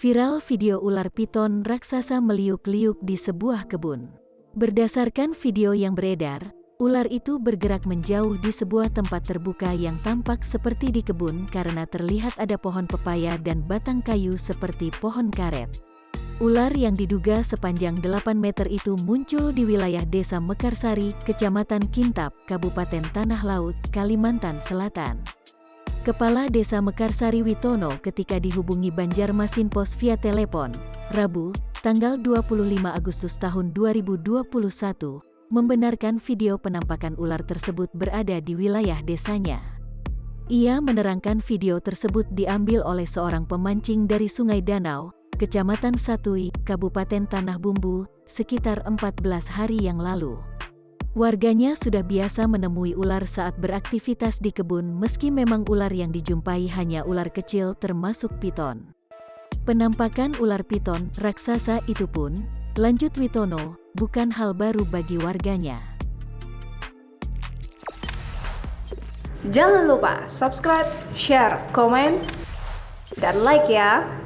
Viral video ular piton raksasa meliuk-liuk di sebuah kebun. Berdasarkan video yang beredar, ular itu bergerak menjauh di sebuah tempat terbuka yang tampak seperti di kebun karena terlihat ada pohon pepaya dan batang kayu seperti pohon karet. Ular yang diduga sepanjang 8 meter itu muncul di wilayah Desa Mekarsari, Kecamatan Kintab, Kabupaten Tanah Laut, Kalimantan Selatan. Kepala Desa Mekarsari Witono ketika dihubungi Banjarmasin Pos via telepon, Rabu, tanggal 25 Agustus tahun 2021, membenarkan video penampakan ular tersebut berada di wilayah desanya. Ia menerangkan video tersebut diambil oleh seorang pemancing dari Sungai Danau, Kecamatan Satui, Kabupaten Tanah Bumbu, sekitar 14 hari yang lalu. Warganya sudah biasa menemui ular saat beraktivitas di kebun meski memang ular yang dijumpai hanya ular kecil termasuk piton. Penampakan ular piton raksasa itu pun, lanjut Witono, bukan hal baru bagi warganya. Jangan lupa subscribe, share, komen, dan like ya!